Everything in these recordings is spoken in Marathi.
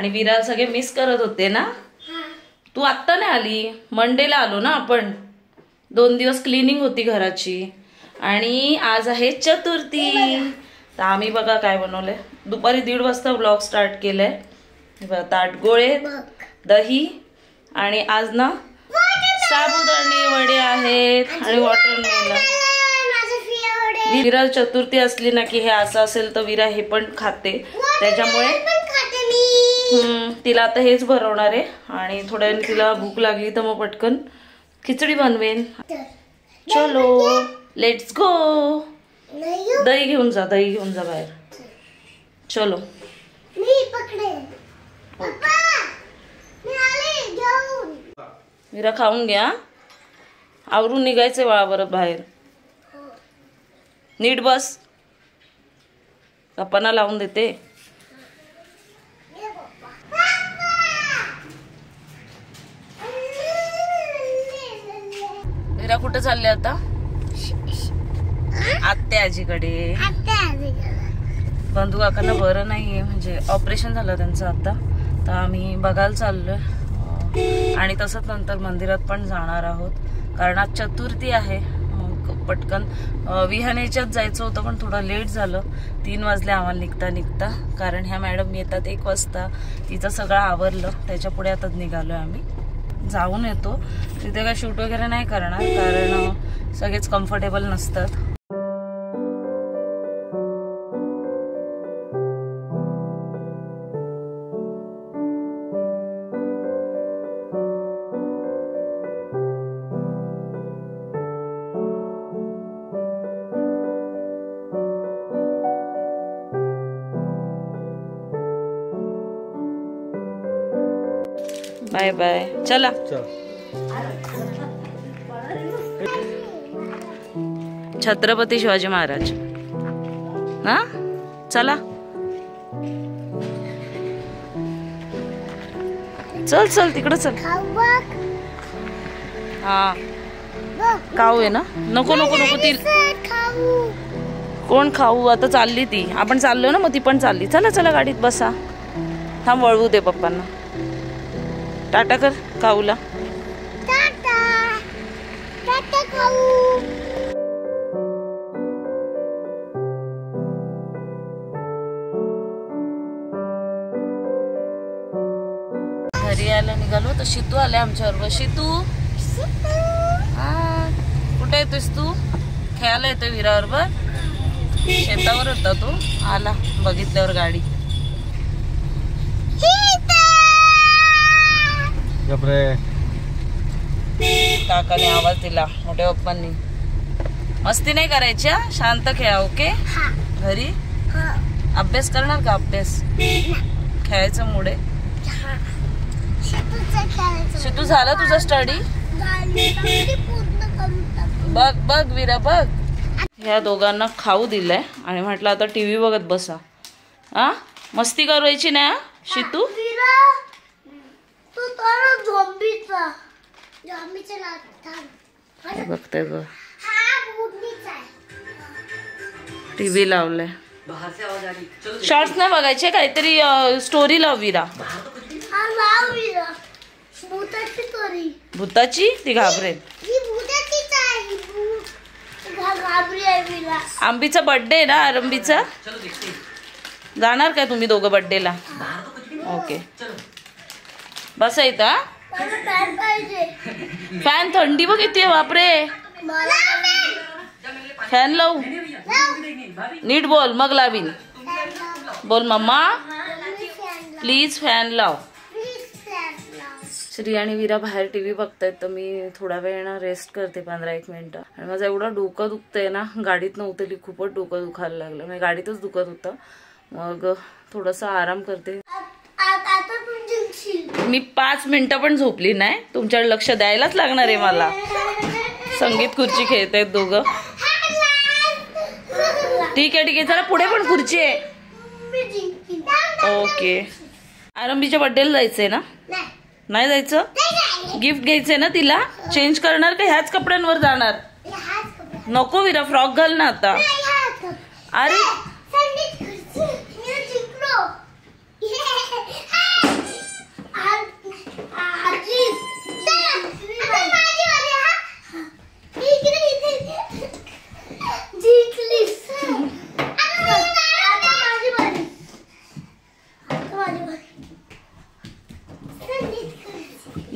आणि विरा सगळे मिस करत होते ना। तू आत्ता नाही आली, मंडेला आलो ना आपण, 2 दिवस क्लिनिंग होती घराची आणि आज आहे चतुर्थी। तर आम्ही बघा काय बनवलंय, दुपारी 1:30 वाजता व्लॉग स्टार्ट केलाय। ताटगोळे, दही आणि आज ना साबुदाणे वडे आहेत आणि वॉटरमेलन। विरा चतुर्थी असली ना की हे असं असेल तर विरा हे पण खाते, त्याच्यामुळे तिला आता हेच भरवणार आहे आणि थोड्या वेळाने तिला भूक लागली तर मग पटकन खिचडी बनवेन। चलो लेट्स गो। दही घेऊन जा, दही घेऊन जा बाहेर। चलो विरा खाऊन घ्या, आवरून निघायचंय बाळा बरं बाहेर। नीट बस, गप्पांना लावून देते। विरा कुठे चालले आता? आत्या आजीकडे। बंधू काकांना बरं नाहीये, म्हणजे ऑपरेशन झालं त्यांचं आता, तर आम्ही बघायला चाललोय आणि तसंच नंतर मंदिरात पण जाणार आहोत, कारण आज चतुर्थी आहे। मग पटकन विहानेच्यात जायचं होतं पण थोडं लेट झालं, 3 वाजले आम्हाला निघता, कारण ह्या मॅडम येतात 1 वाजता। तिचं सगळं आवरलं, त्याच्या पुढे आताच निघालोय आम्ही। जाऊन येतो, तिथे काय शूट वगैरे नाही करणार कारण सगळेच कम्फर्टेबल नसतात। बाय बाय, चला छत्रपती शिवाजी महाराज ना, चला चल चल तिकडं चल। हा खाऊ आहे ना, नको नको नको ती कोण खाऊ, आता चालली ती, आपण चाललो ना मग ती पण चालली। चला चला गाडीत बसा, थांब वळवू दे पप्पांना। टाटा कर खाऊला। टाटा टाटा खाऊ। घरी यायला निघालो तर शितू आले आमच्याबरोबर। शितू कुठे येतोस तू? खेळायला येतोय विराबरोबर? शेतावर होता तो, आला बघितल्यावर गाडी। काकाने आवाज दिला, मोठ्या पप्पांनी। मस्ती नाही करायची, शांत खेळा ओके। घरी अभ्यास करणार का? अभ्यास खेळायचं मुळे। शितू झाला तुझा स्टडी? बघ बघ विरा बघ। ह्या दोघांना खाऊ दिलंय आणि म्हटलं आता टीव्ही बघत बसा। हा मस्ती करायची नाही शितू। बघताय बघ, टीव्ही लावलाय। शॉर्ट्स नाही बघायचे, काहीतरी स्टोरी लाव विरा। भूताची? ती घाबरेल। आंबीचा बर्थडे ना, आरंभीचा। जाणार काय तुम्ही दोघं बर्थडेला? ओके बस इथं। फॅन थंडी बघ किती, बापरे। फॅन लावू? नीट बोल मग लावीन। बोल मम्मा प्लीज फॅन लाव। श्री आणि विरा बाहेर टीव्ही बघतायत, तर मी थोडा वेळ ना रेस्ट करते, 15-1 मिनिटं। आणि माझं एवढं डोकं दुखतंय ना, गाडीत नव्हतं, खूपच डोकं दुखायला लागलं, म्हणजे गाडीतच दुखत होतं। मग थोडासा आराम करते। मी 5 मिनिटं पण झोपली नाही, तुमच्याकडे लक्ष द्यायलाच लागणार आहे मला। संगीत खुर्ची खेळतायत दोघं। ठीक आहे चला पुढे पण खुर्ची आहे। ओके आरंभीच्या बर्थडेला जायचंय ना? नाही जायचं? गिफ्ट घ्यायचंय ना तिला? चेंज करणार का ह्याच कपड्यांवर जाणार? नको विरा, फ्रॉक घाल ना आता। अरे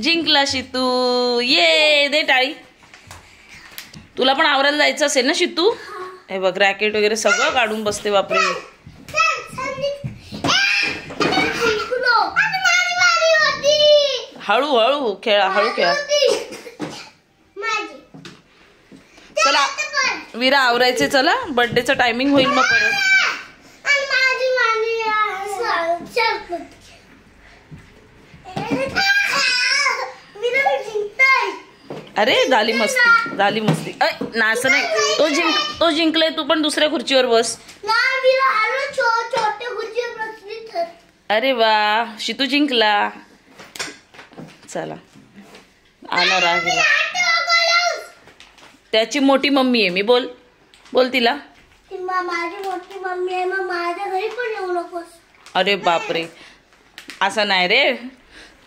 जिंकला शितू, ये दे टाळी. तुला पण आवरायला जायचं असेल ना शितू? हे बघ रॅकेट वगैरे सगळं काढून बसते बापरे. हळू खेळा, हळू खेळा. चला विरा आवरायचे, चला बर्थडेचं टायमिंग होईल मग परत. अरे झाली मस्ती, झाली मस्ती. नाच नाही, तो जिंकलाय. तू पण दुसऱ्या खुर्चीवर बस. अरे वा, शितू जिंकला. चला आला राहिला. त्याची मोठी मम्मी आहे मी. बोल तिला. माझी मोठी मम्मी आहे, मग माझ्या घरी पण येऊ नकोस. अरे बापरे, असं नाही रे.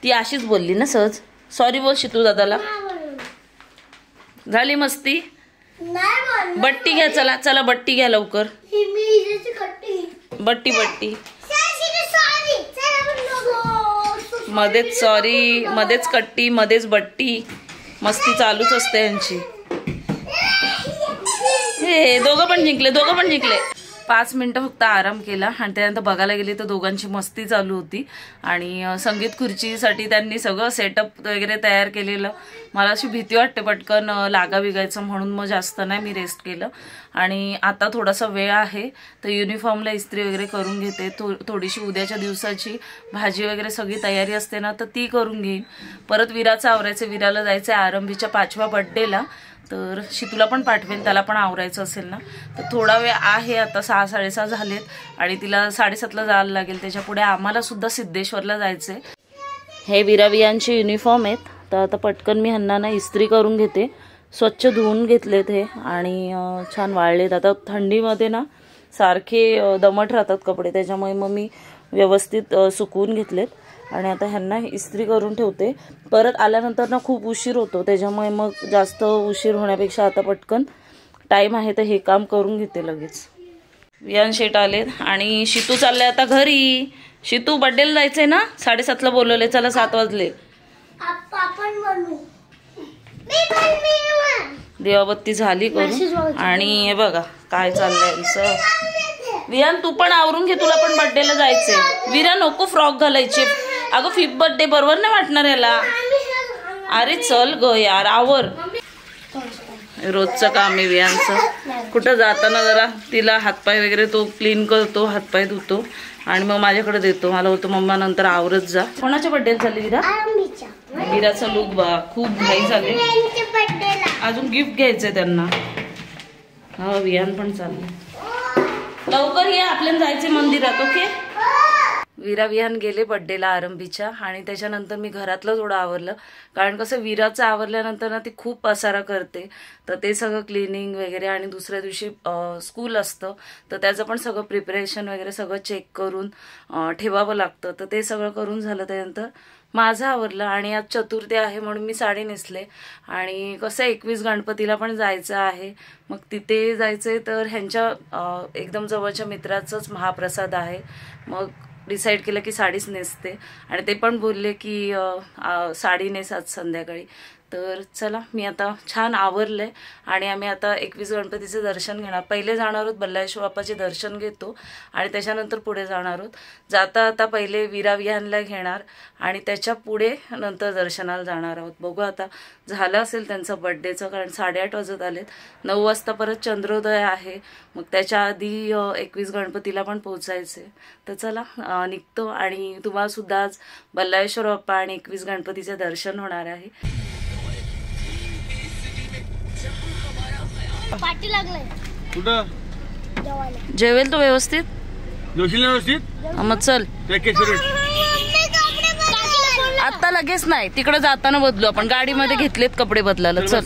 ती अशीच बोलली ना सहज. सॉरी बोल शितू दादाला. झाली मस्ती. बट्टी घ्या, चला चला बट्टी घ्या लवकर. बट्टी. मध्येच सॉरी, मध्येच कट्टी, मध्येच बट्टी. मस्ती चालूच असते यांची. हे दोघं पण जिंकले. 5 मिनिटं फक्त आराम केला आणि त्यानंतर बघायला गेले तर दोघांची मस्ती चालू होती. आणि संगीत खुर्चीसाठी त्यांनी सगळं सेटअप वगैरे तयार केलेलं. मला अशी भीती वाटते पटकन लागा बिगायचं, म्हणून मग जास्त नाही मी रेस्ट केलं. आणि आता थोडासा वेळ आहे तर युनिफॉर्मला इस्त्री वगैरे करून घेते. थोडीशी उद्याच्या दिवसाची भाजी वगैरे सगळी तयारी असते ना, तर ती करून घेईन. परत विराचं आवरायचं. विराला जायचं आहे आरंभीच्या 5व्या बर्थडेला. तर शितूला पण पाठवेल, त्याला पण आवरायचं असेल ना. तर थोडा वेळ आहे, आता 6 साडेसहा झालेत आणि तिला 7:30ला जायला लागेल. त्याच्या पुढे आम्हाला सुद्धा सिद्धेश्वरला जायचंय. हे विरावियांचे युनिफॉर्म आहेत. तर आता पटकन मी ह्यांना ना इस्त्री करून घेते. स्वच्छ धुवून घेतलेत हे आणि छान वाळलेत. आता थंडीमध्ये ना सारखे दमट राहतात कपडे, त्याच्यामुळे मग मी व्यवस्थित सुकवून घेतलेत. आणि आता ह्यांना इस्त्री करून ठेवते. परत आल्यानंतर ना खूप उशीर होतो, त्याच्यामुळे मग जास्त उशीर होण्यापेक्षा आता पटकन टाईम आहे तर हे काम करून घेते लगेच. वियान शेट आलेत आणि शितू चालले आता घरी. शितू बर्थडेला जायचंय ना, 7:30ला बोलवले. चला 7 वाजले. देवाबत्ती झाली करून आणि हे बघा काय चाललंय यांचं. वियान तू पण आवरून घे, तुला पण बर्थडेला जायचंय. विरा नको फ्रॉक घालायचे. अगं 5th बर्थडे बरोबर नाही वाटणार याला. अरे चल ग यार, आवर. रोजचं काम आहे वियांचं. कुठं जाताना जरा तिला हातपाय वगैरे तो क्लीन करतो, हातपाय धुतो आणि मग माझ्याकडे देतो. मला बोलतो मम्मा नंतर आवरत जा. कोणाच्या बर्थडेला चालली विरा? विराचं लुक बा, खूप घाई झाले. अजून गिफ्ट घ्यायचंय त्यांना. हा वियान पण चालले. लवकर ये, आपल्याला जायचे मंदिरात. ओके. विरा विहान गेले बर्थडेला आरंभीच्या आणि त्याच्यानंतर मी घरातलं थोडं आवरलं. कारण कसं विराचं आवरल्यानंतर ना ती खूप पसारा करते, तर ते सगळं क्लिनिंग वगैरे आणि दुसऱ्या दिवशी स्कूल असतं तर त्याचं पण सगळं प्रिपरेशन वगैरे सगळं चेक करून ठेवावं लागतं. तर ते सगळं करून झालं त्यानंतर माझं आवरलं. आणि आज चतुर्थी आहे म्हणून मी साडी नेसले. आणि कसं 21 गणपतीला पण जायचं आहे, मग तिथे जायचंय तर ह्यांच्या एकदम जवळच्या मित्राचंच महाप्रसाद आहे. मग डिसाईड केलं की साडीच नेसते आणि ते पण बोलले की साडी नेस आज संध्याकाळी. तर चला मी आता छान आवरलंय आणि आम्ही आता 21 गणपतीचे दर्शन घेणार. पहिले जाणार आहोत बल्लाळेश्वर बाप्पाचे दर्शन घेतो आणि त्याच्यानंतर पुढे जाणार आहोत. जाता आता पहिले विरा विहानला घेणार आणि त्याच्या पुढे नंतर दर्शनाला जाणार आहोत. बघू आता झालं असेल त्यांचं बर्थडेचं, कारण 8:30 वाजत आलेत. 9 वाजता परत चंद्रोदय आहे, मग त्याच्या आधी 21 गणपतीला पण पोहोचायचे. तर चला निघतो आणि तुम्हाला सुद्धा आज बल्लाळेश्वर बाप्पा आणि 21 गणपतीचे दर्शन होणार आहे. पाठी लागलाय कुठं जेवेल तो व्यवस्थित? मग चल आता लगेच नाही, तिकडे जाताना बदलू आपण. गाडीमध्ये घेतलेत कपडे बदलायला. चल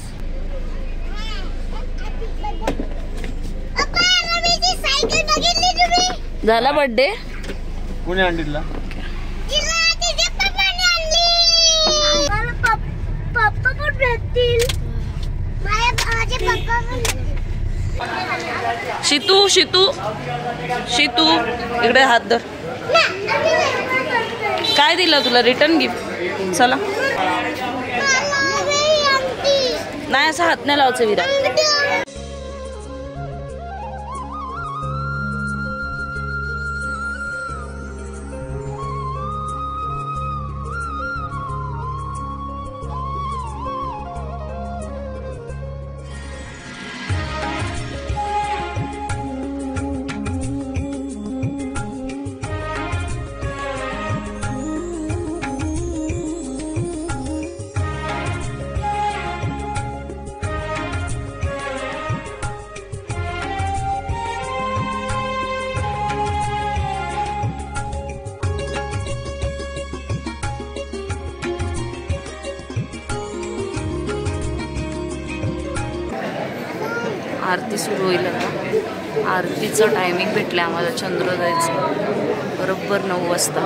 झाला बर्थडे. कोणी आणला? पप्पा पण भेटतील. शितू शितू शितू इकडे हात धर. काय दिलं तुला रिटर्न गिफ्ट? चला. नाही असं हात नाही लावायचं विरा. आरती सुरू होईल आता. आरतीचं टायमिंग भेटलं आम्हाला चंद्रोदयचं बरोबर 9 वाजता.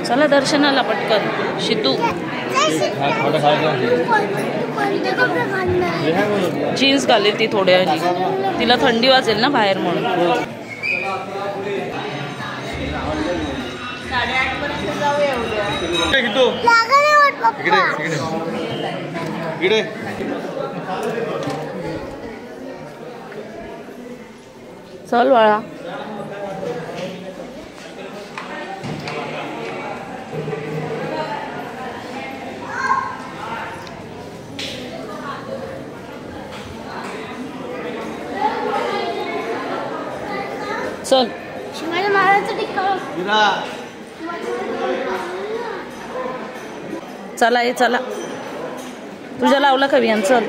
चला दर्शनाला पटकन. शितू जीन्स घाली ती थोड्या वेळी, तिला थंडी वाजेल ना बाहेर म्हणून. 8:30 चल बाळा. चल. शिवाजी महाराजांचं टिक्का. चला ये चला. तुझ्या लावला कवियान. चल.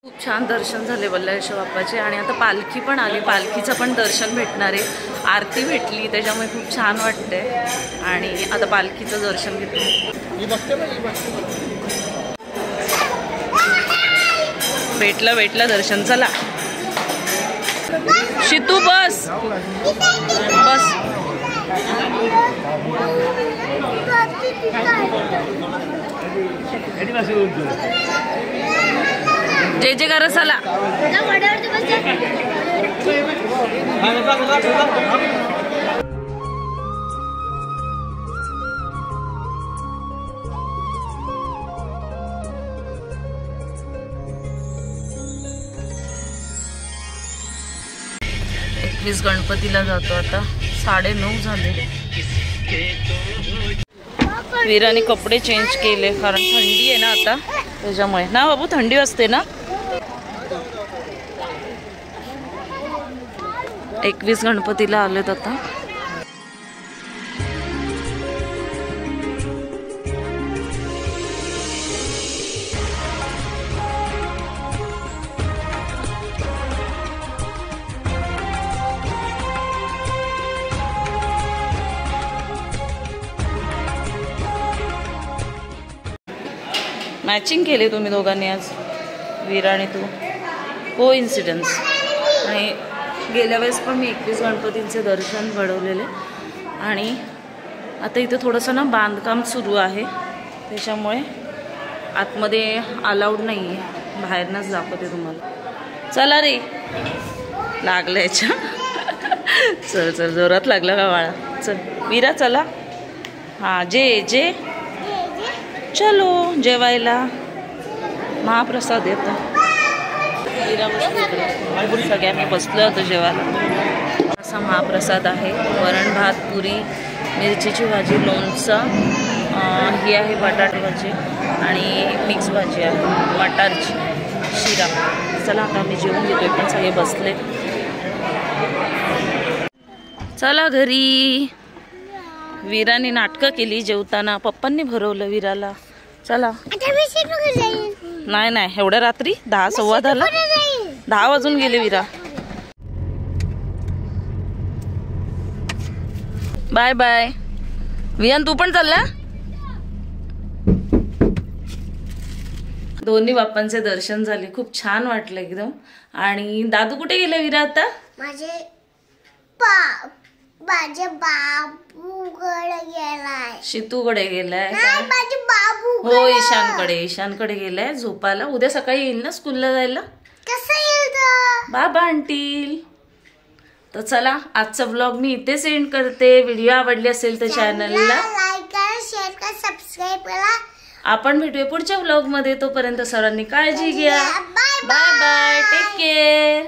खूप छान दर्शन झाले बल्लाळेश्वर बाप्पाचे. आणि आता पालखी पण आली. पालखीचं पण दर्शन भेटणार आहे. आरती भेटली त्याच्यामुळे खूप छान वाटतंय. आणि आता पालखीचं दर्शन घेतलं. भेटलं दर्शन. चला शितू बस बस. जे जे करा. चला गणपतीला जातो आता. 9:30 झाले. वीराने कपडे चेंज केले कारण थंडी आहे ना आता त्याच्यामुळे. ना बाबू थंडी असते ना. 21 गणपतीला आलेत आता. मॅचिंग केले तुम्ही दोघांनी आज, वीरा आणि तू. को इन्सिडन्स. आणि गेल्या वेळेस पण मी 21 गणपतींचे दर्शन घडवलेले. आणि आता इथे थोडंसं ना बांधकाम सुरू आहे त्याच्यामुळे आतमध्ये अलाउड नाही आहे. बाहेरनंच दाखवते तुम्हाला. चला रे. लागलं याच्या. चल चल जोरात लागला का बाळा. चल वीरा चला. हां जे जे चलो जेवायला. महाप्रसाद येतो. वीरा बसलो. सगळ्यांनी बसलो होतो जेवायला. असा महाप्रसाद आहे. वरण भात, पुरी, मिरचीची भाजी, लोणचं, ही आहे बटाटे भाजी आणि मिक्स भाजी आहे मटारची. शिरा. चला आता आम्ही जेवून घेतोय, पण सगळे बसले. चला घरी. वीराने नाटकं केली जेवताना, पप्पांनी भरवलं वीराला. चला. नाही नाही, एवढ्या रात्री 10 सव्वा 10 वाजून गेले वीरा. Bye bye. वियान तू पण चालला. दोन्ही बाप्पांचे दर्शन झाले, खूप छान वाटलं एकदम. आणि दादू कुठे गेले वीरा आता? माझे बाबूकडे गेलाय. शितूकडे गेलाय. माझे बाबू हो, ईशानकडे गेलाय झोपायला. उद्या सकाळी येईल ना स्कूलला जायला. कसं येईल बाबा आणतील. तर चला, आजचा व्लॉग मी इथे सेंड करते. व्हिडिओ आवडली असेल तर चॅनलला लाईक करा, शेअर करा, सबस्क्राईब करा. आपण भेटूया पुढच्या व्लॉग मध्ये. तोपर्यंत सर्वांनी काळजी घ्या. Bye bye. Take care.